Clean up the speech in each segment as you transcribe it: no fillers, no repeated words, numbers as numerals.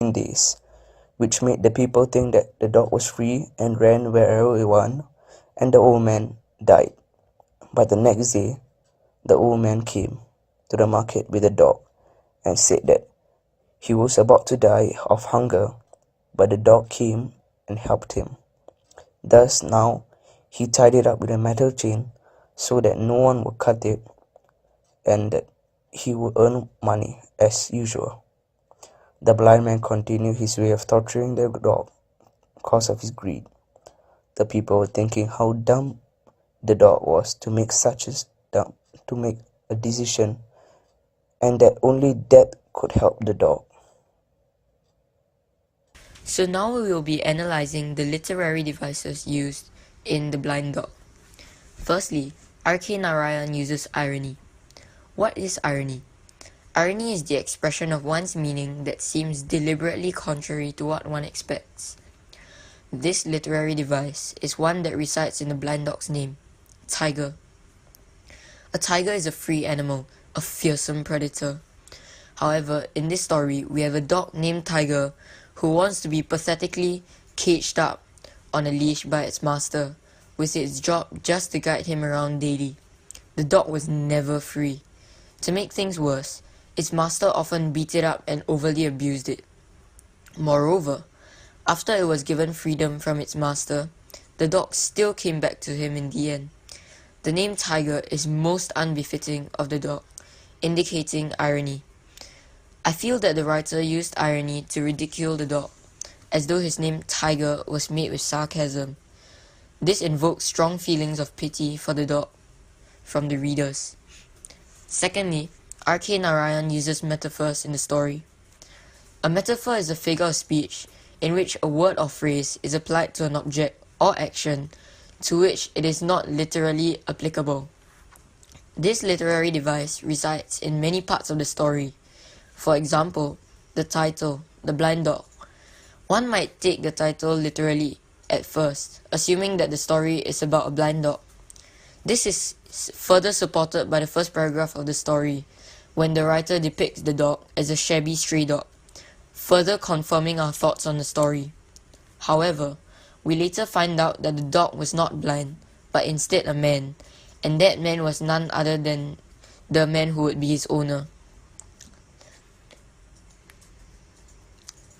days, which made the people think that the dog was free and ran wherever it wanted, and the old man died. But the next day, the old man came to the market with the dog and said that he was about to die of hunger, but the dog came and helped him. Thus now he tied it up with a metal chain so that no one would cut it, and that he would earn money as usual. The blind man continued his way of torturing the dog because of his greed. The people were thinking how dumb the dog was to make a decision, and that only death could help the dog. So now we will be analyzing the literary devices used in The Blind Dog. Firstly, R.K. Narayan uses irony. What is irony? Irony is the expression of one's meaning that seems deliberately contrary to what one expects. This literary device is one that resides in the blind dog's name, tiger. A tiger is a free animal, a fearsome predator. However, in this story, we have a dog named Tiger who wants to be pathetically caged up on a leash by its master, with its job just to guide him around daily. The dog was never free. To make things worse, its master often beat it up and overly abused it. Moreover, after it was given freedom from its master, the dog still came back to him in the end. The name Tiger is most unbefitting of the dog, indicating irony. I feel that the writer used irony to ridicule the dog, as though his name Tiger was made with sarcasm. This invokes strong feelings of pity for the dog from the readers. Secondly, R.K. Narayan uses metaphors in the story. A metaphor is a figure of speech in which a word or phrase is applied to an object or action to which it is not literally applicable. This literary device resides in many parts of the story. For example, the title, The Blind Dog. One might take the title literally at first, assuming that the story is about a blind dog. This is further supported by the first paragraph of the story, when the writer depicts the dog as a shabby stray dog, further confirming our thoughts on the story. However, we later find out that the dog was not blind, but instead a man, and that man was none other than the man who would be his owner.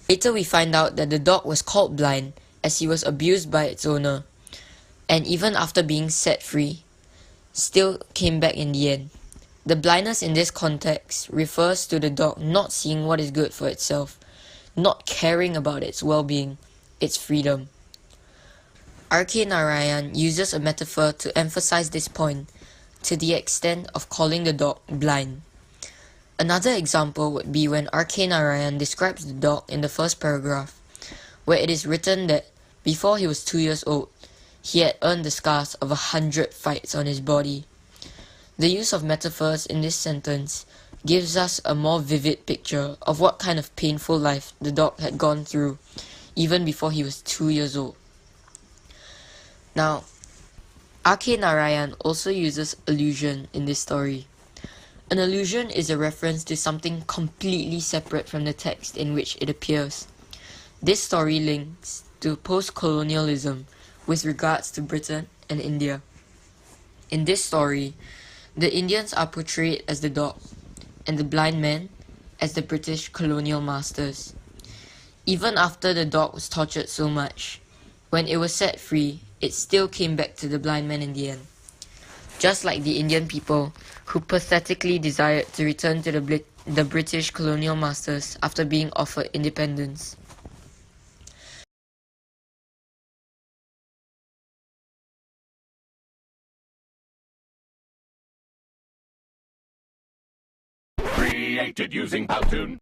Later we find out that the dog was called blind as he was abused by its owner, and even after being set free, still came back in the end. The blindness in this context refers to the dog not seeing what is good for itself, not caring about its well-being, its freedom. R.K. Narayan uses a metaphor to emphasize this point, to the extent of calling the dog blind. Another example would be when R.K. Narayan describes the dog in the first paragraph, where it is written that before he was 2 years old, he had earned the scars of 100 fights on his body. The use of metaphors in this sentence gives us a more vivid picture of what kind of painful life the dog had gone through, even before he was 2 years old. Now, R.K. Narayan also uses allusion in this story. An allusion is a reference to something completely separate from the text in which it appears. This story links to post-colonialism with regards to Britain and India. In this story, the Indians are portrayed as the dog, and the blind man as the British colonial masters. Even after the dog was tortured so much, when it was set free, it still came back to the blind man in the end. Just like the Indian people, who pathetically desired to return to the British colonial masters after being offered independence. Created using Powtoon.